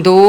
2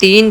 3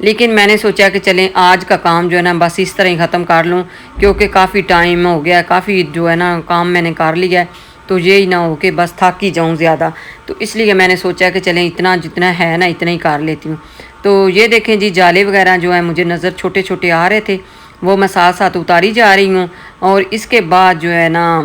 لیکن میں نے سوچا کہ چلیں آج کا کام جو ہے نا بس اس طرح ہی ختم کر لوں، کیونکہ کافی ٹائم ہو گیا، کافی جو ہے نا کام میں نے کر لیا ہے، تو یہی نہ ہو کہ بس تھک ہی جاؤں زیادہ، تو اس لیے میں نے سوچا کہ چلیں اتنا جتنا ہے نا اتنا ہی کر لیتی ہوں۔ تو یہ دیکھیں جی جالے وغیرہ جو ہیں مجھے نظر چھوٹے چھوٹے آ رہے تھے، وہ میں ساتھ ساتھ اتاری جا رہی ہوں، اور اس کے بعد جو ہے نا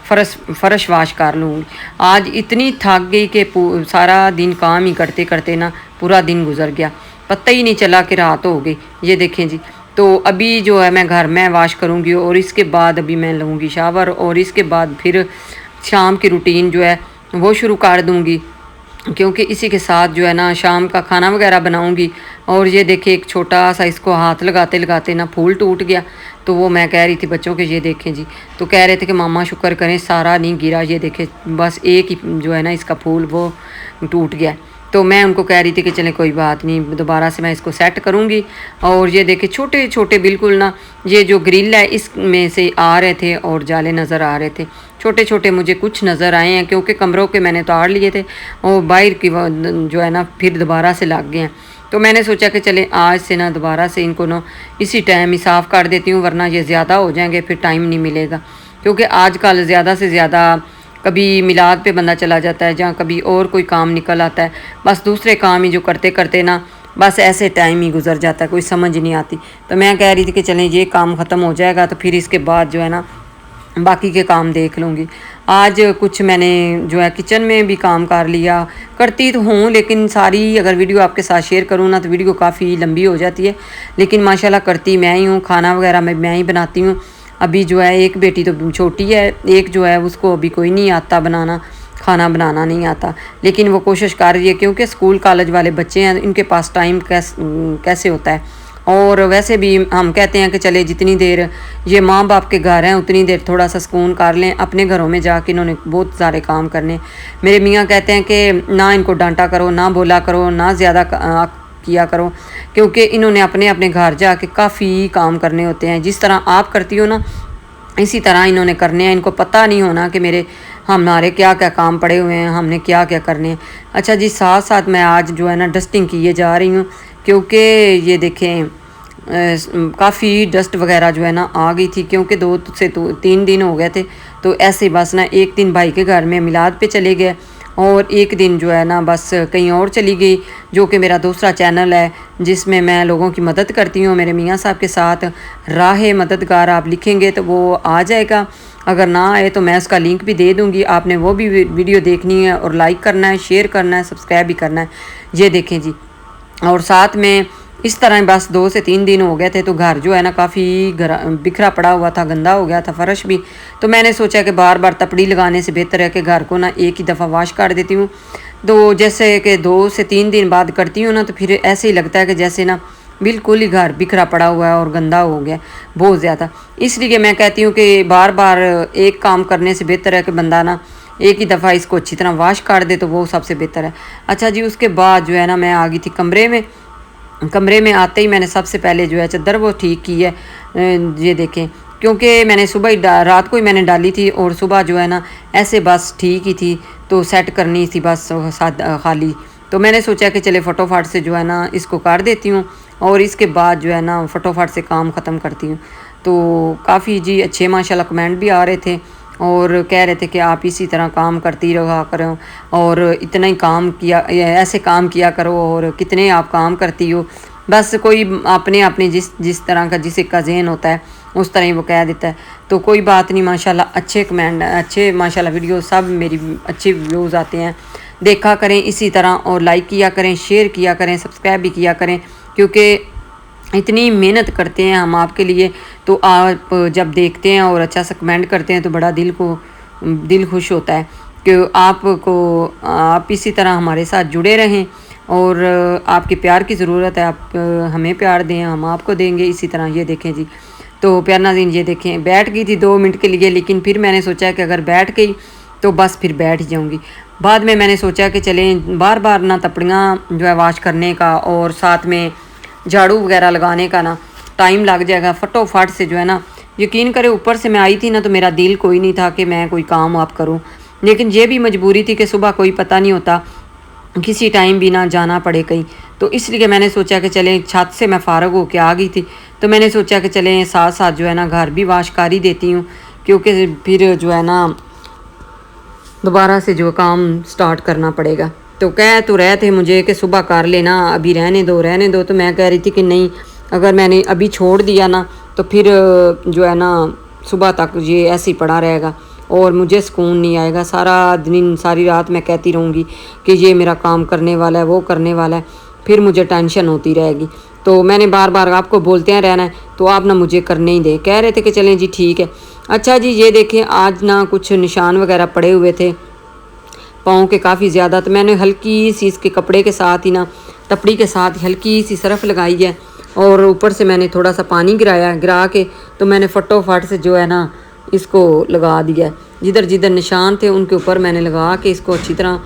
فرش واش کر لوں گی۔ آج اتنی تھک گئی کہ سارا دن کام ہی کرتے کرتے نا پورا دن گزر گیا، پتہ ہی نہیں چلا کہ رات ہو گئی۔ یہ دیکھیں جی، تو ابھی جو ہے میں گھر میں واش کروں گی، اور اس کے بعد ابھی میں لوں گی شاور، اور اس کے بعد پھر شام کی روٹین جو ہے وہ شروع کر دوں گی، کیونکہ اسی کے ساتھ جو ہے نا شام کا کھانا وغیرہ بناؤں گی۔ اور یہ دیکھیں ایک چھوٹا سا اس کو ہاتھ لگاتے لگاتے نا پھول ٹوٹ گیا، تو وہ میں کہہ رہی تھی بچوں کے، یہ دیکھیں جی، تو کہہ رہے تھے کہ ماما شکر کریں سارا نہیں گرا، یہ دیکھیں بس ایک ہی جو ہے نا اس کا پھول وہ ٹوٹ گیا۔ تو میں ان کو کہہ رہی تھی کہ چلیں کوئی بات نہیں، دوبارہ سے میں اس کو سیٹ کروں گی۔ اور یہ دیکھیں چھوٹے چھوٹے بالکل نا، یہ جو گرل ہے اس میں سے آ رہے تھے اور جالے نظر آ رہے تھے، چھوٹے چھوٹے مجھے کچھ نظر آئے ہیں، کیونکہ کمروں کے میں نے توڑ لیے تھے، اور باہر کی جو ہے نا پھر دوبارہ سے لگ گئے ہیں۔ تو میں نے سوچا کہ چلیں آج سے نا دوبارہ سے ان کو نا اسی ٹائم ہی صاف کر دیتی ہوں، ورنہ یہ زیادہ ہو جائیں گے پھر ٹائم نہیں ملے گا، کیونکہ آج کل زیادہ سے زیادہ کبھی میلاد پہ بندہ چلا جاتا ہے، جہاں کبھی اور کوئی کام نکل آتا ہے، بس دوسرے کام ہی جو کرتے کرتے نا بس ایسے ٹائم ہی گزر جاتا ہے، کوئی سمجھ نہیں آتی۔ تو میں کہہ رہی تھی کہ چلیں یہ کام ختم ہو جائے گا تو پھر اس کے بعد جو ہے نا باقی کے کام دیکھ لوں گی۔ آج کچھ میں نے جو ہے کچن میں بھی کام کر لیا، کرتی تو ہوں لیکن ساری اگر ویڈیو آپ کے ساتھ شیئر کروں نا تو ویڈیو کافی لمبی ہو جاتی ہے، لیکن ماشاءاللہ کرتی میں ہی ہوں، کھانا وغیرہ میں ہی بناتی ہوں۔ ابھی جو ہے ایک بیٹی تو چھوٹی ہے، ایک جو ہے اس کو ابھی کوئی نہیں آتا بنانا، کھانا بنانا نہیں آتا، لیکن وہ کوشش کر رہی ہے، کیونکہ اسکول کالج والے بچے ہیں، ان کے پاس ٹائم کیسے ہوتا ہے۔ اور ویسے بھی ہم کہتے ہیں کہ چلے جتنی دیر یہ ماں باپ کے گھر ہیں اتنی دیر تھوڑا سا سکون کر لیں، اپنے گھروں میں جا کے انہوں نے بہت سارے کام کرنے۔ میرے میاں کہتے ہیں کہ نہ ان کو ڈانٹا کرو، نہ بولا کرو، نہ زیادہ کیا کرو، کیونکہ انہوں نے اپنے اپنے گھر جا کے کافی کام کرنے ہوتے ہیں، جس طرح آپ کرتی ہو نا اسی طرح انہوں نے کرنے ہیں، ان کو پتہ نہیں ہونا کہ ہمارے کیا کیا کام پڑے ہوئے ہیں، ہم نے کیا کیا کرنے ہیں۔ اچھا جی، ساتھ ساتھ میں آج جو ہے نا ڈسٹنگ کیے جا رہی ہوں، کیونکہ یہ دیکھیں کافی ڈسٹ وغیرہ جو ہے نا آ گئی تھی، کیونکہ 2 سے 3 دن ہو گئے تھے، تو ایسے بس نا ایک دن بھائی کے گھر میں میلاد پہ چلے گئے، اور ایک دن جو ہے نا بس کہیں اور چلی گئی، جو کہ میرا دوسرا چینل ہے جس میں میں لوگوں کی مدد کرتی ہوں میرے میاں صاحب کے ساتھ، راہ مددگار آپ لکھیں گے تو وہ آ جائے گا، اگر نہ آئے تو میں اس کا لنک بھی دے دوں گی، آپ نے وہ بھی ویڈیو دیکھنی ہے اور لائک کرنا ہے، شیئر کرنا ہے، سبسکرائب بھی کرنا ہے۔ یہ دیکھیں جی، اور ساتھ میں اس طرح بس 2 سے 3 دن ہو گئے تھے، تو گھر جو ہے نا کافی بکھرا پڑا ہوا تھا، گندا ہو گیا تھا فرش بھی، تو میں نے سوچا کہ بار بار تپڑی لگانے سے بہتر ہے کہ گھر کو نا ایک ہی دفعہ واش کر دیتی ہوں۔ تو جیسے کہ 2 سے 3 دن بعد کرتی ہوں نا تو پھر ایسے ہی لگتا ہے کہ جیسے نا بالکل ہی گھر بکھرا پڑا ہوا ہے اور گندا ہو گیا بہت زیادہ، اس لیے میں کہتی ہوں کہ بار بار ایک کام کرنے سے بہتر ہے کہ بندہ نا ایک ہی دفعہ اس کو اچھی طرح واش کر دے، تو وہ سب سے بہتر ہے۔ اچھا جی، اس کے بعد جو ہے نا میں آ گئی تھی کمرے میں آتے ہی میں نے سب سے پہلے جو ہے چادر وہ ٹھیک کی ہے، یہ دیکھیں، کیونکہ میں نے صبح ہی رات کو ہی میں نے ڈالی تھی، اور صبح جو ہے نا ایسے بس ٹھیک ہی تھی، تو سیٹ کرنی تھی بس خالی، تو میں نے سوچا کہ چلے فٹافٹ سے جو ہے نا اس کو کر دیتی ہوں، اور اس کے بعد جو ہے نا فٹافٹ سے کام ختم کرتی ہوں۔ تو کافی جی اچھے ماشاءاللہ کمنٹ بھی آ رہے تھے، اور کہہ رہے تھے کہ آپ اسی طرح کام کرتی رہا کرو، اور اتنا ہی کام کیا، ایسے کام کیا کرو، اور کتنے آپ کام کرتی ہو، بس کوئی اپنے جس طرح کا جس کا ذہن ہوتا ہے اس طرح ہی وہ کہہ دیتا ہے۔ تو کوئی بات نہیں، ماشاءاللہ اچھے کمنٹ، اچھے ماشاءاللہ ویڈیو سب میری اچھے ویوز آتے ہیں، دیکھا کریں اسی طرح، اور لائک کیا کریں، شیئر کیا کریں، سبسکرائب بھی کیا کریں، کیونکہ اتنی محنت کرتے ہیں ہم آپ کے لیے، تو آپ جب دیکھتے ہیں اور اچھا سا کمنٹ کرتے ہیں تو بڑا دل خوش ہوتا ہے کہ آپ اسی طرح ہمارے ساتھ جڑے رہیں، اور آپ کے پیار کی ضرورت ہے، آپ ہمیں پیار دیں، ہم آپ کو دیں گے اسی طرح۔ یہ دیکھیں جی، تو پیار ناظرین یہ دیکھیں بیٹھ گئی تھی 2 منٹ کے لیے، لیکن پھر میں نے سوچا کہ اگر بیٹھ گئی تو بس پھر بیٹھ جاؤں گی۔ بعد میں نے سوچا کہ چلیں بار بار نہ تپڑیاں جو ہے واش کرنے کا اور ساتھ میں جھاڑو وغیرہ لگانے کا نا ٹائم لگ جائے گا، فٹافٹ سے جو ہے نا، یقین کرے اوپر سے میں آئی تھی نا تو میرا دل کوئی نہیں تھا کہ میں کوئی کام آپ کروں، لیکن یہ بھی مجبوری تھی کہ صبح کوئی پتہ نہیں ہوتا، کسی ٹائم بھی نہ جانا پڑے کہیں، تو اس لیے میں نے سوچا کہ چلیں چھت سے میں فارغ ہو کے آ گئی تھی تو میں نے سوچا کہ چلیں ساتھ ساتھ جو ہے نا گھر بھی واش کر ہی دیتی ہوں، کیونکہ پھر جو ہے نا دوبارہ سے جو کام سٹارٹ کرنا پڑے گا۔ تو کہہ تو رہے تھے مجھے کہ صبح کر لینا، ابھی رہنے دو، تو میں کہہ رہی تھی کہ نہیں، اگر میں نے ابھی چھوڑ دیا نا تو پھر جو ہے نا صبح تک یہ ایسے ہی پڑا رہے گا اور مجھے سکون نہیں آئے گا، سارا دن ساری رات میں کہتی رہوں گی کہ یہ میرا کام کرنے والا ہے، وہ کرنے والا ہے، پھر مجھے ٹینشن ہوتی رہے گی۔ تو میں نے بار بار آپ کو بولتے ہیں رہنا ہے تو آپ نہ مجھے کرنے ہی دیں، کہہ رہے تھے کہ چلیں جی ٹھیک ہے۔ اچھا جی یہ دیکھیں آج نا کچھ نشان وغیرہ پڑے ہوئے تھے پاؤں کے کافی زیادہ، تو میں نے ہلکی سی اس کے کپڑے کے ساتھ ہی نا تپڑی کے ساتھ ہلکی سی صرف لگائی ہے اور اوپر سے میں نے تھوڑا سا پانی گرا کے تو میں نے فٹو فٹ سے جو ہے نا اس کو لگا دیا ہے، جدھر جدھر نشان تھے ان کے اوپر میں نے لگا کے اس کو اچھی طرح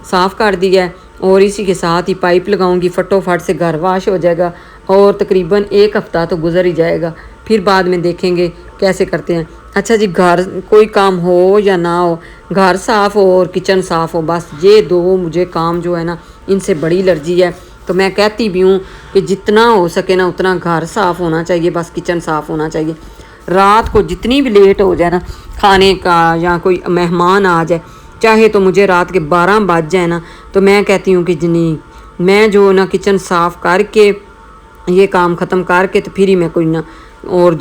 صاف کر دیا ہے اور اسی کے ساتھ ہی پائپ لگاؤں گی، فٹو فٹ سے گھر واش ہو جائے گا اور تقریباً 1 ہفتہ تو گزر ہی جائے گا، پھر بعد میں دیکھیں گے کیسے کرتے ہیں۔ اچھا جی گھر کوئی کام ہو یا نہ ہو، گھر صاف ہو اور کچن صاف ہو، بس یہ دو مجھے کام جو ہے نا ان سے بڑی الرجی ہے۔ تو میں کہتی بھی ہوں کہ جتنا ہو سکے نا اتنا گھر صاف ہونا چاہیے، بس کچن صاف ہونا چاہیے۔ رات کو جتنی بھی لیٹ ہو جائے نا کھانے کا یا کوئی مہمان آ جائے، چاہے تو مجھے رات کے 12 بج جائے نا، تو میں کہتی ہوں کہ نہیں، میں جو نا کچن صاف کر کے یہ کام ختم کر کے تو پھر ہی میں کوئی نہ اور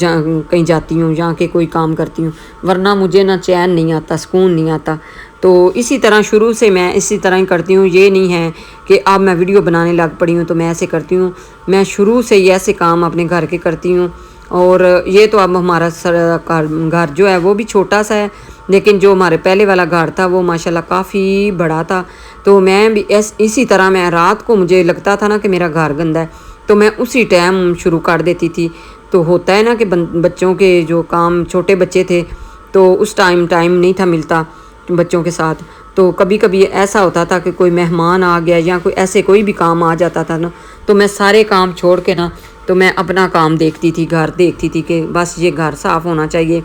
کہیں جاتی ہوں یا کہ کوئی کام کرتی ہوں، ورنہ مجھے نہ چین نہیں آتا، سکون نہیں آتا۔ تو اسی طرح شروع سے میں اسی طرح ہی کرتی ہوں، یہ نہیں ہے کہ اب میں ویڈیو بنانے لگ پڑی ہوں تو میں ایسے کرتی ہوں، میں شروع سے ہی ایسے کام اپنے گھر کے کرتی ہوں۔ اور یہ تو اب ہمارا گھر جو ہے وہ بھی چھوٹا سا ہے، لیکن جو ہمارے پہلے والا گھر تھا وہ ماشاءاللہ کافی بڑا تھا، تو میں بھی اسی طرح میں رات کو مجھے لگتا تھا نا کہ میرا گھر گندا ہے تو میں اسی ٹائم شروع کر دیتی تھی۔ تو ہوتا ہے نا کہ بچوں کے جو کام، چھوٹے بچے تھے تو اس ٹائم نہیں تھا ملتا بچوں کے ساتھ، تو کبھی کبھی ایسا ہوتا تھا کہ کوئی مہمان آ گیا یا کوئی ایسے کوئی بھی کام آ جاتا تھا نا، تو میں سارے کام چھوڑ کے نا تو میں اپنا کام دیکھتی تھی، گھر دیکھتی تھی کہ بس یہ گھر صاف ہونا چاہیے،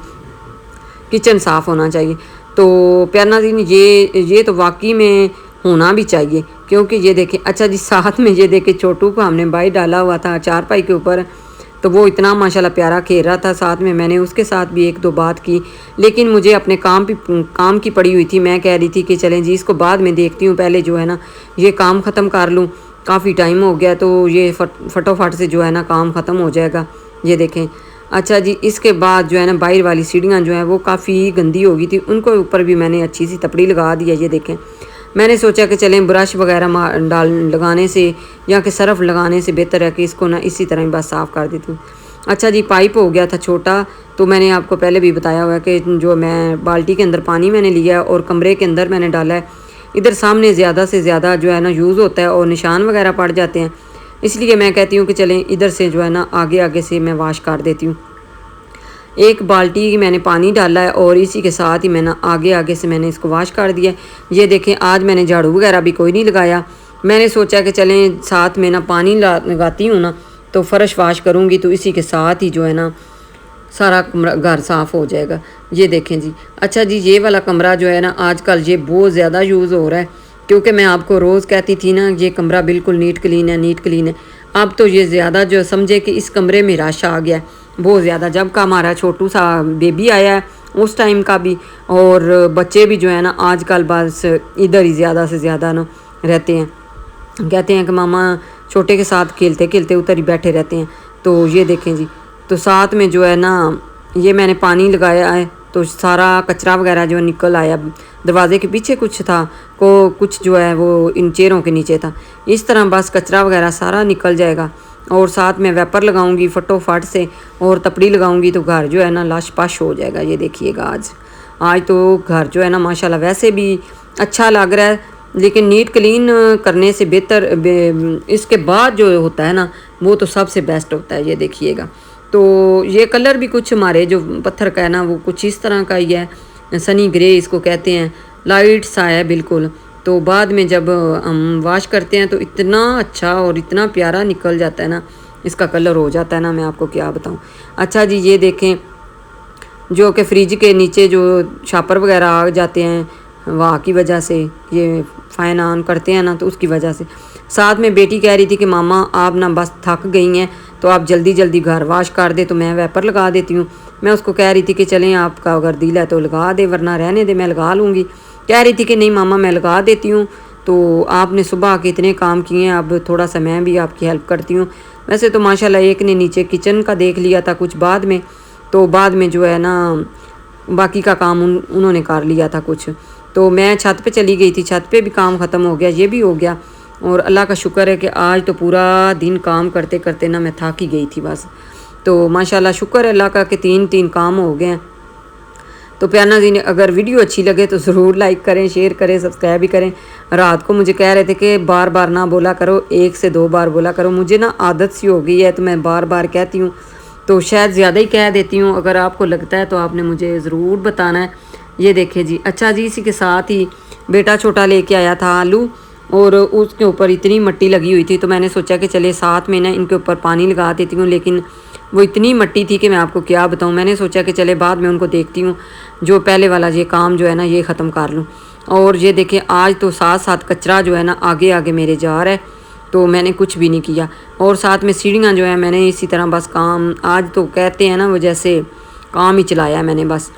کچن صاف ہونا چاہیے۔ تو پیارا ناظرین یہ تو واقعی میں ہونا بھی چاہیے، کیونکہ یہ دیکھیں اچھا جی ساتھ میں یہ دیکھیں چھوٹو کو ہم نے بائی ڈالا ہوا تھا چارپائی کے اوپر، تو وہ اتنا ماشاءاللہ پیارا کھیل رہا تھا، ساتھ میں نے اس کے ساتھ بھی 1-2 بات کی، لیکن مجھے اپنے کام کی پڑی ہوئی تھی، میں کہہ رہی تھی کہ چلیں جی اس کو بعد میں دیکھتی ہوں، پہلے جو ہے نا یہ کام ختم کر لوں، کافی ٹائم ہو گیا تو یہ فٹو فٹ سے جو ہے نا کام ختم ہو جائے گا۔ یہ دیکھیں اچھا جی اس کے بعد جو ہے نا باہر والی سیڑھیاں جو ہیں وہ کافی گندی ہو گئی تھی، ان کو اوپر بھی میں نے اچھی سی تپڑی لگا دی ہے۔ یہ دیکھیں میں نے سوچا کہ چلیں برش وغیرہ لگانے سے یا کہ صرف لگانے سے بہتر ہے کہ اس کو نا اسی طرح ہی بس صاف کر دیتی ہوں۔ اچھا جی پائپ ہو گیا تھا چھوٹا، تو میں نے آپ کو پہلے بھی بتایا ہوا ہے کہ جو میں بالٹی کے اندر پانی میں نے لیا اور کمرے کے اندر میں نے ڈالا ہے، ادھر سامنے زیادہ سے زیادہ جو ہے نا یوز ہوتا ہے اور نشان وغیرہ پڑ جاتے ہیں، اس لیے میں کہتی ہوں کہ چلیں ادھر سے جو ہے نا آگے سے میں واش کر دیتی ہوں۔ 1 بالٹی میں نے پانی ڈالا ہے اور اسی کے ساتھ ہی میں نے آگے سے میں نے اس کو واش کر دیا ہے۔ یہ دیکھیں آج میں نے جھاڑو وغیرہ بھی کوئی نہیں لگایا، میں نے سوچا کہ چلیں ساتھ میں نا پانی لگاتی ہوں نا تو فرش واش کروں گی تو اسی کے ساتھ ہی جو ہے نا سارا گھر صاف ہو جائے گا۔ یہ دیکھیں جی اچھا جی یہ والا کمرہ جو ہے نا آج کل یہ بہت زیادہ یوز ہو رہا ہے، کیونکہ میں آپ کو روز کہتی تھی نا یہ کمرہ بالکل نیٹ کلین ہے، اب تو یہ زیادہ جو سمجھے کہ اس کمرے میں رش آ گیا ہے بہت زیادہ، جب کا ہمارا چھوٹو سا بیبی آیا ہے اس ٹائم کا بھی، اور بچے بھی جو ہے نا آج کل بس ادھر ہی زیادہ سے زیادہ نا رہتے ہیں، کہتے ہیں کہ ماما چھوٹے کے ساتھ کھیلتے ادھر ہی بیٹھے رہتے ہیں۔ تو یہ دیکھیں جی تو ساتھ میں جو ہے نا یہ میں نے پانی لگایا ہے تو سارا کچرا وغیرہ جو نکل آیا، دروازے کے پیچھے کچھ تھا کچھ جو ہے وہ ان چیروں کے نیچے تھا، اس طرح بس کچرا وغیرہ سارا نکل جائے گا، اور ساتھ میں ویپر لگاؤں گی فٹو فٹ سے اور تپڑی لگاؤں گی تو گھر جو ہے نا لاش پاش ہو جائے گا۔ یہ دیکھیے گا آج تو گھر جو ہے نا ماشاءاللہ ویسے بھی اچھا لگ رہا ہے، لیکن نیٹ کلین کرنے سے بہتر اس کے بعد جو ہوتا ہے نا وہ تو سب سے بیسٹ ہوتا ہے۔ یہ دیکھیے گا تو یہ کلر بھی کچھ ہمارے جو پتھر کا ہے نا وہ کچھ اس طرح کا ہی ہے، سنی گرے اس کو کہتے ہیں، لائٹ سا ہے بالکل، تو بعد میں جب ہم واش کرتے ہیں تو اتنا اچھا اور اتنا پیارا نکل جاتا ہے نا، اس کا کلر ہو جاتا ہے نا، میں آپ کو کیا بتاؤں۔ اچھا جی یہ دیکھیں جو کہ فریج کے نیچے جو شاپر وغیرہ آ جاتے ہیں ہوا کی وجہ سے، یہ فین آن کرتے ہیں نا تو اس کی وجہ سے۔ ساتھ میں بیٹی کہہ رہی تھی کہ ماما آپ نا بس تھک گئی ہیں تو آپ جلدی جلدی گھر واش کر دے، تو میں ویپر لگا دیتی ہوں۔ میں اس کو کہہ رہی تھی کہ چلیں آپ کا اگر دل ہے تو لگا دے، ورنہ رہنے دے میں لگا لوں گی۔ کہہ رہی تھی کہ نہیں ماما میں لگا دیتی ہوں، تو آپ نے صبح کے اتنے کام کیے ہیں، اب تھوڑا سا میں بھی آپ کی ہیلپ کرتی ہوں۔ ویسے تو ماشاءاللہ ایک نے نیچے کچن کا دیکھ لیا تھا کچھ بعد میں، تو بعد میں جو ہے نا باقی کا کام انہوں نے کر لیا تھا کچھ، تو میں چھت پہ چلی گئی تھی، چھت پہ بھی کام ختم ہو گیا، یہ بھی ہو گیا۔ اور اللہ کا شکر ہے کہ آج تو پورا دن کام کرتے کرتے نا میں تھک ہی گئی تھی بس۔ تو ماشاءاللہ شکر ہے اللہ کا کہ تین کام ہو گئے ہیں۔ تو پیار ناظرین اگر ویڈیو اچھی لگے تو ضرور لائک کریں، شیئر کریں، سبسکرائب بھی کریں۔ رات کو مجھے کہہ رہے تھے کہ بار بار نہ بولا کرو، 1 سے 2 بار بولا کرو، مجھے نا عادت سی ہو گئی ہے تو میں بار بار کہتی ہوں، تو شاید زیادہ ہی کہہ دیتی ہوں۔ اگر آپ کو لگتا ہے تو آپ نے مجھے ضرور بتانا ہے۔ یہ دیکھیں جی، اچھا جی اسی کے ساتھ ہی بیٹا چھوٹا لے کے آیا تھا آلو، اور اس کے اوپر اتنی مٹی لگی ہوئی تھی، تو میں نے سوچا کہ چلے ساتھ میں نا ان کے اوپر پانی لگا دیتی ہوں، لیکن وہ اتنی مٹی تھی کہ میں آپ کو کیا بتاؤں۔ میں نے سوچا کہ چلے بعد میں ان کو دیکھتی ہوں، جو پہلے والا یہ کام جو ہے نا یہ ختم کر لوں۔ اور یہ دیکھیں آج تو ساتھ ساتھ کچرا جو ہے نا آگے آگے میرے جا رہا ہے، تو میں نے کچھ بھی نہیں کیا۔ اور ساتھ میں سیڑھیاں جو ہیں میں نے اسی طرح بس کام آج تو کہتے ہیں نا وہ جیسے کام ہی چلایا ہے میں نے، بس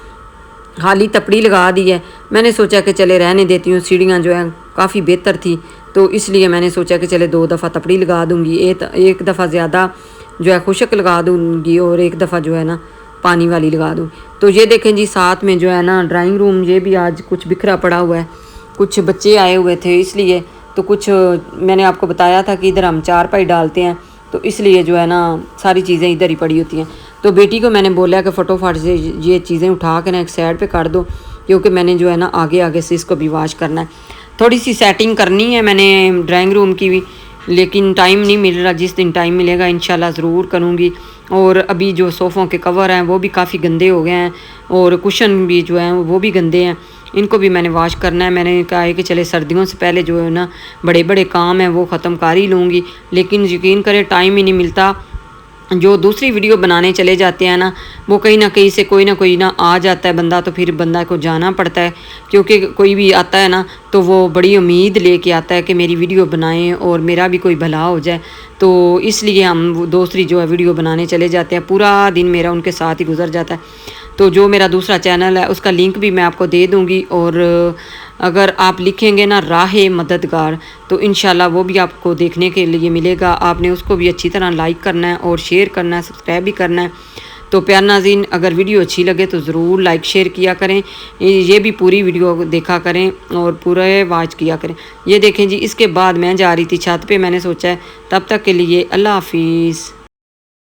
خالی تپڑی لگا دی ہے۔ میں نے سوچا کہ چلے رہنے دیتی ہوں، سیڑھیاں جو ہیں کافی بہتر تھی، تو اس لیے میں نے سوچا کہ چلے 2 دفعہ تپڑی لگا دوں گی، ایک دفعہ زیادہ جو ہے خشک لگا دوں گی اور ایک دفعہ جو ہے نا پانی والی لگا دوں۔ تو یہ دیکھیں جی ساتھ میں جو ہے نا ڈرائنگ روم یہ بھی آج کچھ بکھرا پڑا ہوا ہے، کچھ بچے آئے ہوئے تھے اس لیے، تو کچھ میں نے آپ کو بتایا تھا کہ ادھر ہم 4 پائی ڈالتے ہیں، تو اس لیے جو ہے نا ساری چیزیں ادھر ہی پڑی ہوتی ہیں۔ تو بیٹی کو میں نے بولا کہ فٹافٹ سے یہ چیزیں اٹھا کے نا ایک سائڈ پہ کر دو، کیونکہ میں نے جو ہے نا آگے آگے سے اس کو بھی واش کرنا ہے۔ تھوڑی سی سیٹنگ کرنی ہے میں نے ڈرائنگ روم کی بھی، لیکن ٹائم نہیں مل رہا، جس دن ٹائم ملے گا انشاءاللہ ضرور کروں گی۔ اور ابھی جو صوفوں کے کور ہیں وہ بھی کافی گندے ہو گئے ہیں، اور کشن بھی جو ہیں وہ بھی گندے ہیں، ان کو بھی میں نے واش کرنا ہے۔ میں نے کہا ہے کہ چلے سردیوں سے پہلے جو ہے نا بڑے بڑے کام ہیں وہ ختم کر ہی لوں گی، لیکن یقین کریں ٹائم ہی نہیں ملتا۔ جو دوسری ویڈیو بنانے چلے جاتے ہیں نا وہ کہیں نہ کہیں سے کوئی نہ آ جاتا ہے بندہ، تو پھر بندہ کو جانا پڑتا ہے، کیونکہ کوئی بھی آتا ہے نا تو وہ بڑی امید لے کے آتا ہے کہ میری ویڈیو بنائیں اور میرا بھی کوئی بھلا ہو جائے، تو اس لیے ہم دوسری جو ہے ویڈیو بنانے چلے جاتے ہیں، پورا دن میرا ان کے ساتھ ہی گزر جاتا ہے۔ تو جو میرا دوسرا چینل ہے اس کا لنک بھی میں آپ کو دے دوں گی، اور اگر آپ لکھیں گے نا راہ مددگار تو انشاءاللہ وہ بھی آپ کو دیکھنے کے لیے ملے گا۔ آپ نے اس کو بھی اچھی طرح لائک کرنا ہے اور شیئر کرنا ہے، سبسکرائب بھی کرنا ہے۔ تو پیار ناظرین اگر ویڈیو اچھی لگے تو ضرور لائک شیئر کیا کریں، یہ بھی پوری ویڈیو دیکھا کریں اور پورے واچ کیا کریں۔ یہ دیکھیں جی اس کے بعد میں جا رہی تھی چھت پہ، میں نے سوچا ہے تب تک کے لیے اللہ حافظ۔